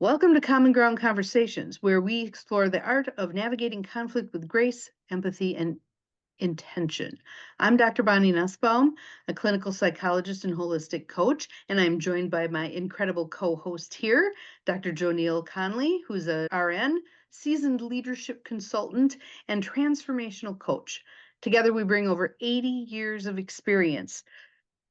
Welcome to Common Ground Conversations, where we explore the art of navigating conflict with grace, empathy, and intention. I'm Dr. Bonnie Nussbaum, a clinical psychologist and holistic coach, and I'm joined by my incredible co-host here, Dr. JoNeil Conley, who's a RN, seasoned leadership consultant, and transformational coach. Together, we bring over 80 years of experience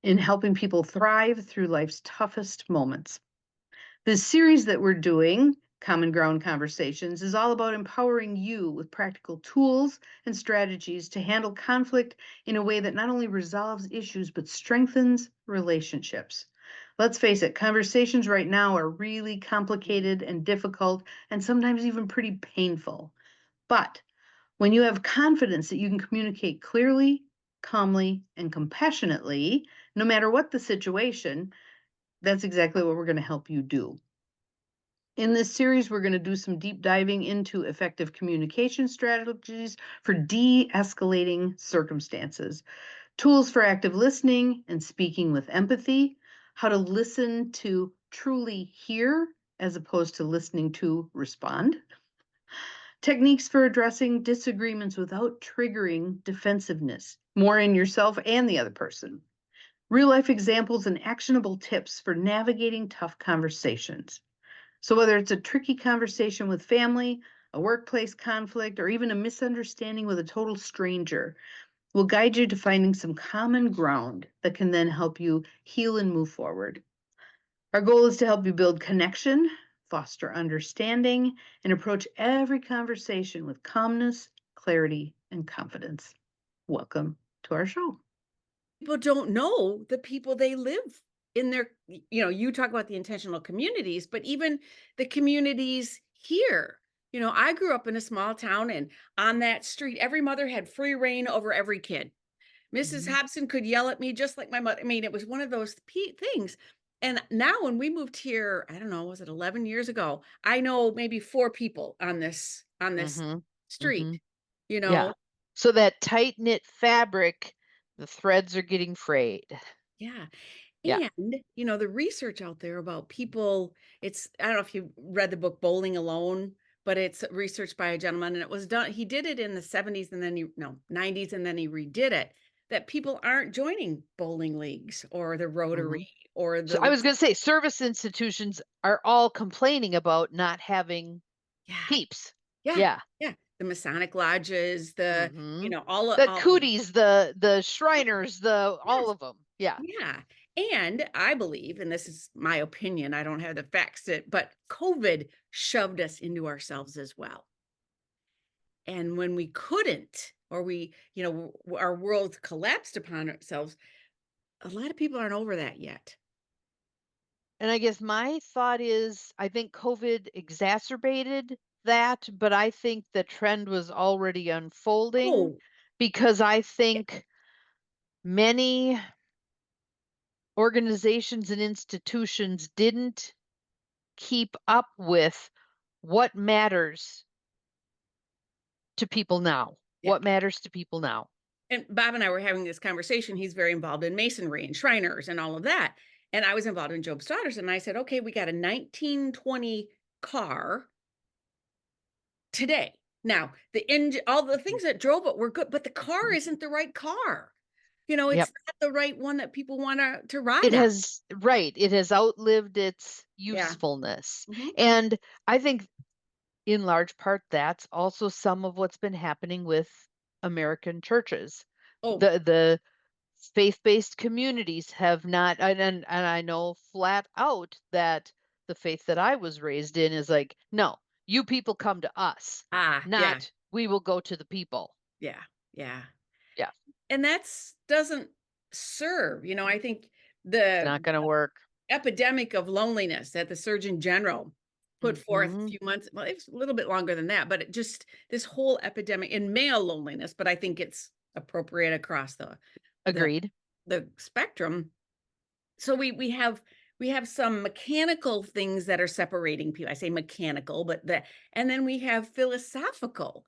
in helping people thrive through life's toughest moments. This series that we're doing, Common Ground Conversations, is all about empowering you with practical tools and strategies to handle conflict in a way that not only resolves issues, but strengthens relationships. Let's face it, conversations right now are really complicated and difficult, and sometimes even pretty painful. But when you have confidence that you can communicate clearly, calmly, and compassionately, no matter what the situation, that's exactly what we're going to help you do. In this series, we're going to do some deep diving into effective communication strategies for de-escalating circumstances, tools for active listening and speaking with empathy, how to listen to truly hear as opposed to listening to respond, techniques for addressing disagreements without triggering defensiveness, more in yourself and the other person, real life examples and actionable tips for navigating tough conversations. So whether it's a tricky conversation with family, a workplace conflict, or even a misunderstanding with a total stranger, we'll guide you to finding some common ground that can then help you heal and move forward. Our goal is to help you build connection, foster understanding, and approach every conversation with calmness, clarity, and confidence. Welcome to our show. People don't know the people they live in their you talk about the intentional communities, but even the communities here. I grew up in a small town, and on that street, every mother had free reign over every kid. Mrs. Mhm. Hobson could yell at me just like my mother. I mean, it was one of those things. And now when we moved here, I don't know, was it 11 years ago? I know maybe four people on this Mhm. street, Mhm. you Yeah. know. So that tight knit fabric, the threads are getting frayed. Yeah. Yeah. And, the research out there about people, I don't know if you read the book Bowling Alone, but it's research by a gentleman, and it was done. He did it in the 70s and then no, 90s, and then he redid it. That people aren't joining bowling leagues or the Mhm. Rotary or So I the, was going to say service institutions are all complaining about not having yeah, peeps. yeah, Yeah. yeah, the Masonic lodges, Mhm. The all of cooties, the Shriners, the all yes. of them. Yeah. Yeah. And I believe, and this is my opinion, I don't have the facts, but COVID shoved us into ourselves as well. And when we couldn't, or our world collapsed upon ourselves, a lot of people aren't over that yet. And I guess my thought is I think COVID exacerbated that, but I think the trend was already unfolding Oh, because I yeah. think many organizations and institutions didn't keep up with what matters to people now. Yeah. What matters to people now? And Bob and I were having this conversation. He's very involved in masonry and Shriners and all of that. And I was involved in Job's Daughters. And I said, okay, we got a 1920 car today. Now, the engine, all the Mhm. things that drove it were good, but the car isn't the right car. It's Yep. not the right one that people want to It ride on. has, right, it has outlived its Yeah. usefulness. Mhm. And I think in large part that's also some of what's been happening with American churches. Oh, The faith-based communities have not, and I know flat out that the faith that I was raised in is like, no, you people come to us, yeah, not we will go to the people. yeah, yeah. Yeah, And that's doesn't serve. I think it's the not going to work. epidemic of loneliness that the Surgeon General put forth a Hmm. few months, well, it's a little bit longer than that, but it just this whole epidemic in male loneliness, but I think it's appropriate across the Agreed. the spectrum. So we have some mechanical things that are separating people. I say mechanical, but and then we have philosophical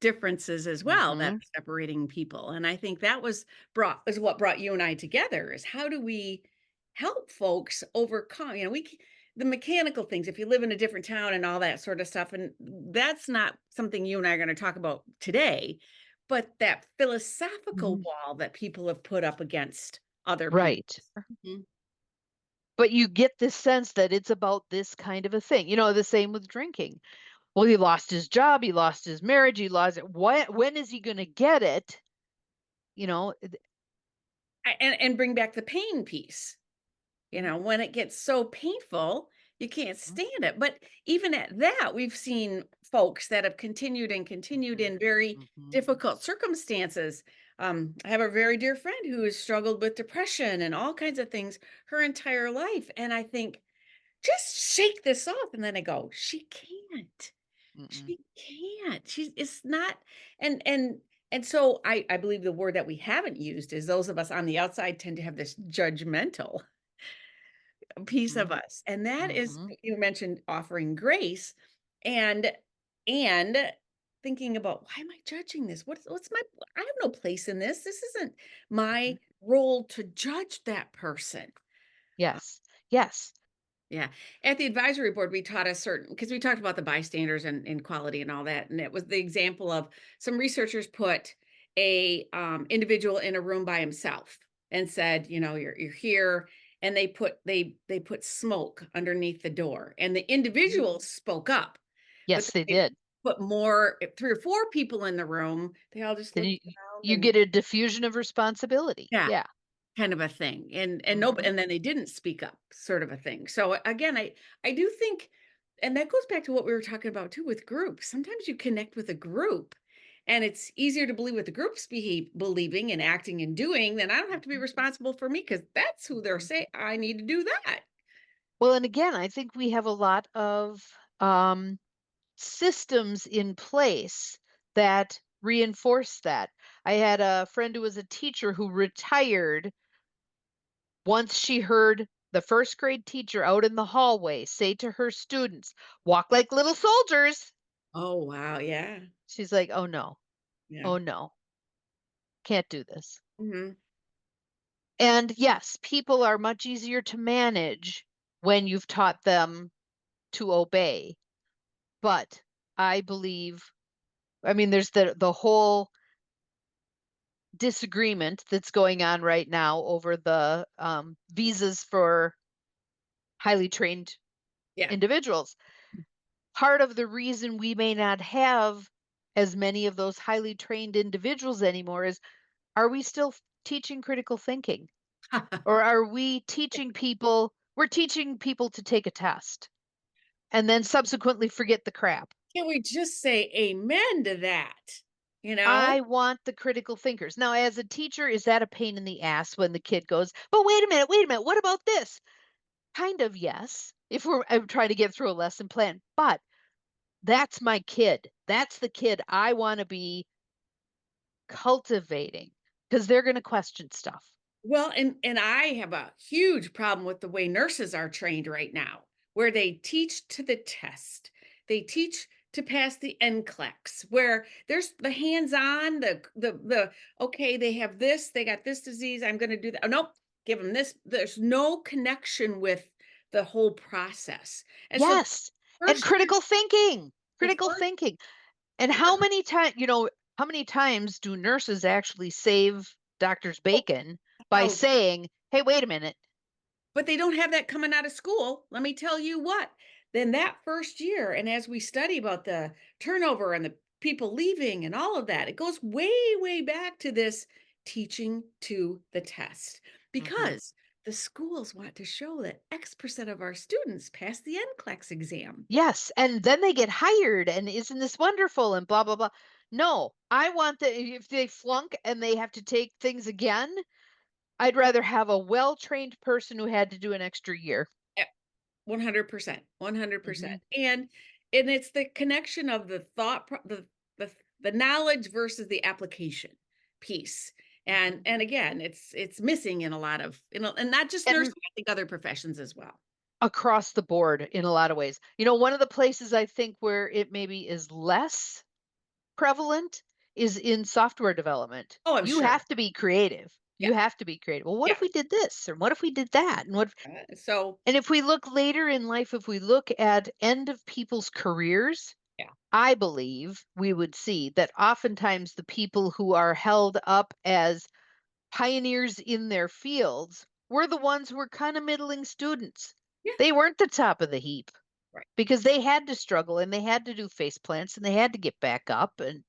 differences as well that Hmm. are separating people. And I think that what brought you and I together is how do we help folks overcome, the mechanical things, if you live in a different town and all that sort of stuff, and that's not something you and I are gonna talk about today, but that philosophical Mhm. wall that people have put up against other people. Right. Mhm. But you get this sense that it's about this kind of a thing. The same with drinking. Well, he lost his job, he lost his marriage, he lost it. When is he going to get it? You know, th- And bring back the pain piece. When it gets so painful, you can't Mhm, stand it. But even at that, we've seen folks that have continued and continued mhm, in very mhm, difficult circumstances. I have a very dear friend who has struggled with depression and all kinds of things her entire life. And I think, just shake this off. And then I go, she can't. mhm, She can't. She's it's not and so I believe the word that we haven't used is those of us on the outside tend to have this judgmental piece of mhm, us. And that is mhm. you mentioned offering grace and and thinking about why am I judging this? What's my I have no place in this. This isn't Mhm. my role to judge that person. Yes. Yes. Yeah. At the advisory board, we taught a certain because we talked about the bystanders and inequality and all that. And it was the example of some researchers put a individual in a room by himself and said, you're here. And they put smoke underneath the door. And the Mhm. individual spoke up, but Yes, they they did. put more, if 3 or 4 people in the room, they all just Then looked you, around you and get a diffusion of responsibility. yeah. Yeah. Kind of a thing, and no Mhm, and then they didn't speak up, sort of a thing. So, again, I do think and that goes back to what we were talking about too with groups. Sometimes you connect with a group, and it's easier to believe what the group's believing and acting and doing, then I don't have to be mhm, responsible for me because that's who they're mhm. saying, "I need to do that." Well, and again, I think we have a lot of systems in place that reinforce that. I had a friend who was a teacher who retired once she heard the first grade teacher out in the hallway say to her students, "Walk like little soldiers." Oh, wow, yeah. She's like, "Oh no, Yeah. oh no, can't do this." Mhm. And yes, people are much easier to manage when you've taught them to obey. But I believe, I mean, there's the whole disagreement that's going on right now over the visas for highly trained Yeah. individuals. Part of the reason we may not have as many of those highly trained individuals anymore is, are we still teaching critical thinking? Or are we teaching people, we're teaching people to take a test and then subsequently forget the crap? Can we just say amen to that? You know? I want the critical thinkers. Now, as a teacher, is that a pain in the ass when the kid goes, but wait a minute, what about this? Kind of, yes, if I'm trying to get through a lesson plan, but that's my kid. That's the kid I want to be cultivating because they're going to question stuff. Well, and I have a huge problem with the way nurses are trained right now, where they teach to the test. They teach to pass the NCLEX, where there's the hands-on, the okay, they have this, they got this disease, I'm going to do that. Oh, nope, give them this. There's no connection with the whole process. And so Yes. And first year, critical thinking, the critical first thinking. And how many times do nurses actually save doctors bacon by oh, saying, hey, wait a minute. but they don't have that coming out of school. Let me tell you what. Then that first year, and as we study about the turnover and the people leaving and all of that, it goes way, way back to this teaching to the test Mhm. because the schools want to show that X% of our students pass the NCLEX exam. Yes, and then they get hired, and isn't this wonderful? And blah blah blah. No, I want that if they flunk and they have to take things again, I'd rather have a well-trained person who had to do an extra year. 100%, 100%. Hmm. And it's the connection of the thought the knowledge versus the application piece. Hmm. And again, it's missing in a lot of, and not just And nursing, I think other professions as well. across the board in a lot of ways. One of the places I think where it maybe is less prevalent is in software development. Oh, I'm You sure. have to be creative. You Yeah. have to be creative. Well, what Yeah. if we did this? Or what if we did that? And what So and if we look later in life, if we look at end of people's careers, yeah. I believe we would see that oftentimes the people who are held up as pioneers in their fields were the ones who were kind of middling students. Yeah. They weren't the top of the heap Right. because they had to struggle and they had to do face plants and they had to get back up. And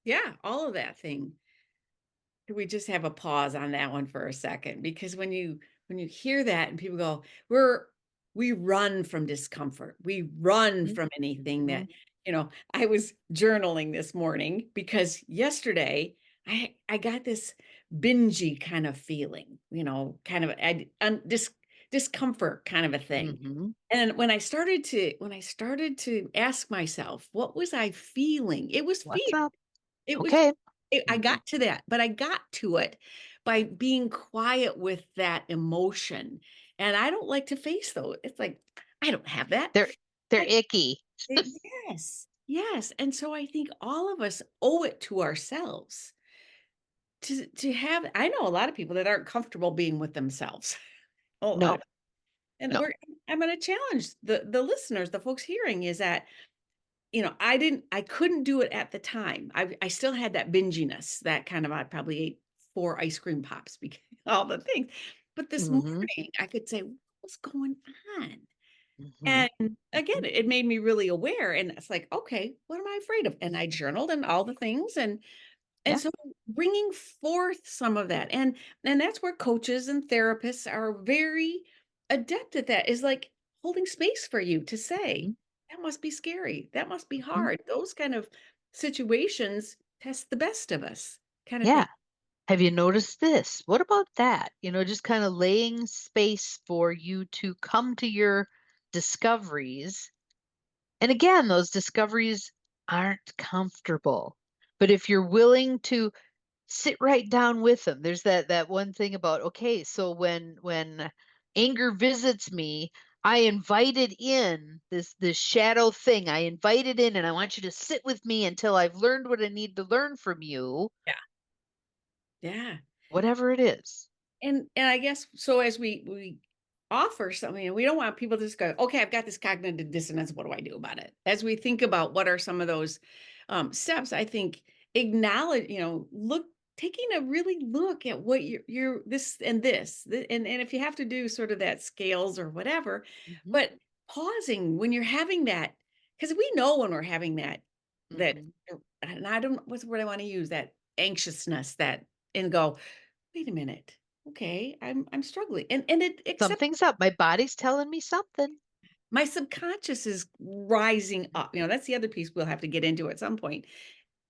Yeah, all of that thing. Could we just have a pause on that one for a second? Because when you hear that and people go, we run from discomfort. We run from anything that, Mhm. I was journaling this morning because yesterday I got this bingy kind of feeling, kind of discomfort kind of a thing. Mhm. And when I started to ask myself, what was I feeling? It was fear. What's up? It was Okay. I Mhm. got to that, but I got to it by being quiet with that emotion, and I don't like to face those. It's like, I don't have that. They're they're I icky. yes, yes, and so I think all of us owe it to ourselves to have I know a lot of people that aren't comfortable being with themselves. A lot No, of and no. I'm gonna challenge the listeners, the folks hearing is that I couldn't do it at the time. I still had that binginess, that kind of I probably ate 4 ice cream pops because all the things. But this Mhm. morning, I could say, "What's going on?" Mhm. And again, Mhm. it made me really aware, and it's like, "Okay, what am I afraid of?" And I journaled and all the things, and Yeah. so bringing forth some of that, and that's where coaches and therapists are very adept at that, is like holding space for you to say, Mhm. "That must be scary. That must be Mhm. hard." Those kind of situations test the best of us, kind of thing. Yeah. Have you noticed this? What about that? Just kind of laying space for you to come to your discoveries. And again, those discoveries aren't comfortable. But if you're willing to sit right down with them, there's that one thing about, okay, so when anger visits me, I invited in this shadow thing. I invited in and I want you to sit with me until I've learned what I need to learn from you, Yeah. Yeah. whatever it is. And I guess so as we offer something, and we don't want people to just go, "Okay, I've got this cognitive dissonance. What do I do about it?" As we think about what are some of those steps, I think acknowledge, taking a really look at what you're this and this, and if you have to do sort of that scales or whatever, Mhm. but pausing when you're having that, because we know when we're having that, Mhm. and I don't what's the word I want to use, that anxiousness, that and go, wait a minute. Okay, I'm struggling. And it accept Something's up. My body's telling me something. my subconscious is rising up. That's the other piece we'll have to get into at some point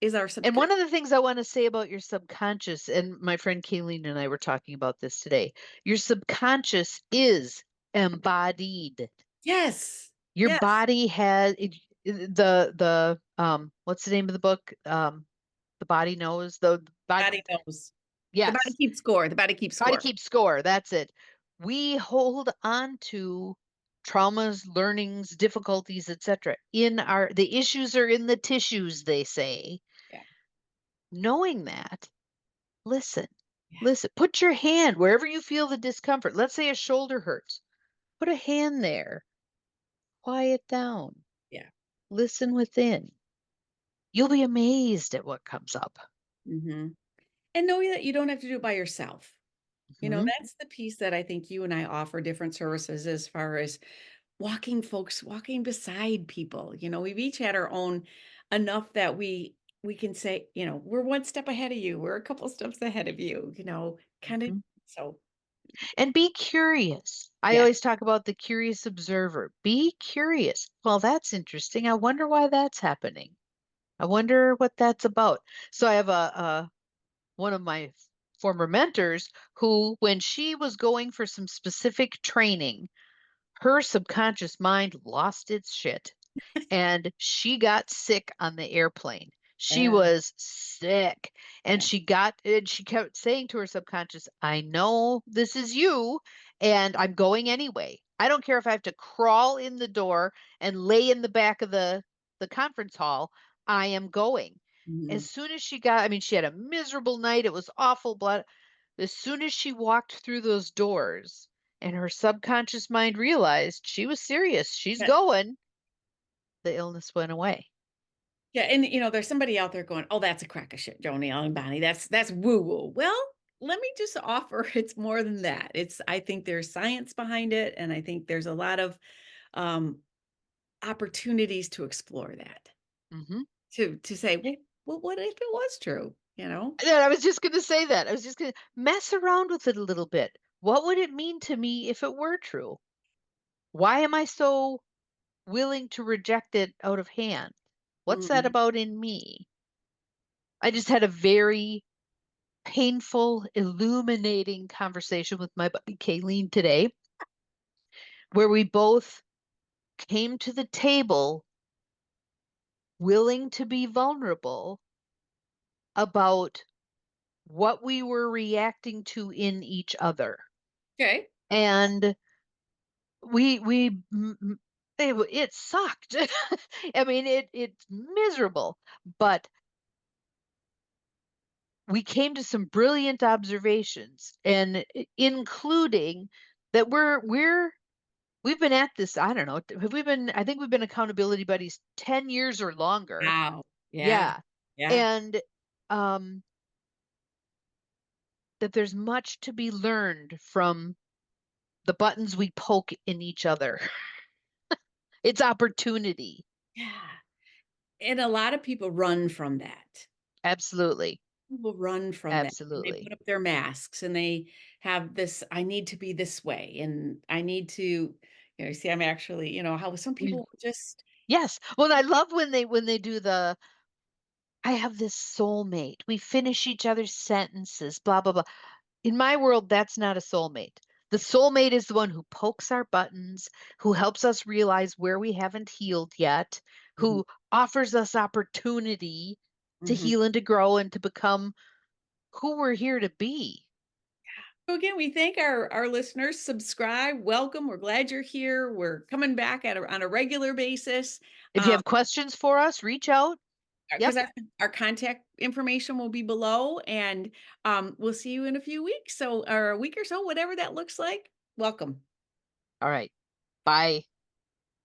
is our And subconscious. one of the things I want to say about your subconscious, and my friend Kayleen and I were talking about this today, your subconscious is embodied. Yes. Your Yes. body has the what's the name of the book? The body knows the body. Body knows. The body Yes, keeps score. The body keeps body score. keeps score. That's it. We hold on to traumas, learnings, difficulties, etc. In our the issues are in the tissues, they say. Yeah. Knowing that, listen. Yeah. Listen. Put your hand wherever you feel the discomfort. Let's say a shoulder hurts. Put a hand there. Quiet down. Yeah. Listen within. You'll be amazed at what comes up. hmm And knowing that you don't have to do it by yourself. Mhm. That's the piece that I think you and I offer different services as far as walking beside people. We've each had our own enough that we can say, we're one step ahead of you. We're a couple steps ahead of you, kind of Mhm. so And be curious. I yeah. always talk about the curious observer. Be curious. Well, that's interesting. I wonder why that's happening. I wonder what that's about. So I have a one of my former mentors who, when she was going for some specific training, her subconscious mind lost its shit and she got sick on the airplane. She Uh, was sick and yeah. she kept saying to her subconscious, I know this is you and I'm going anyway. I don't care if I have to crawl in the door and lay in the back of the conference hall. I am going. As Mhm. soon as she got, I mean, she had a miserable night. It was awful, as soon as she walked through those doors and her subconscious mind realized she was serious, she's Yeah. going, the illness went away. Yeah, and there's somebody out there going, "Oh, that's a crack of shit, JoNeil and Bonnie. That's woo woo." Well, let me just offer it's more than that. I think there's science behind it, and I think there's a lot of um, opportunities to explore that. Hmm. To say, well, what if it was true? Yeah, I was just going to say that. I was just going to mess around with it a little bit. What would it mean to me if it were true? Why am I so willing to reject it out of hand? What's that Mhm. about in me? I just had a very painful, illuminating conversation with my buddy Kayleen today, where we both came to the table willing to be vulnerable about what we were reacting to in each other. Okay. And it sucked. I mean, it's miserable, but we came to some brilliant observations, and including that we've been at this, I don't know, I think we've been accountability buddies 10 years or longer. Wow. Yeah. Yeah. Yeah. And um that there's much to be learned from the buttons we poke in each other. It's opportunity. Yeah. And a lot of people run from that. Absolutely. People run from that, and they Absolutely. put up their masks, and they have this, "I need to be this way, and I need to," see, I'm actually, how some We people just Yes. Well, I love when they do the I have this soulmate. We finish each other's sentences, blah blah blah. In my world, that's not a soulmate. The soulmate is the one who pokes our buttons, who helps us realize where we haven't healed yet, Mhm, who offers us opportunity to mhm. heal and to grow and to become who we're here to be. So again, we thank our listeners. Subscribe, welcome. We're glad you're here. We're coming back on a regular basis. If you have questions for us, reach out. Because Yep. our contact information will be below, and we'll see you in a few weeks. So, or a week or so, whatever that looks like. Welcome. All right. Bye.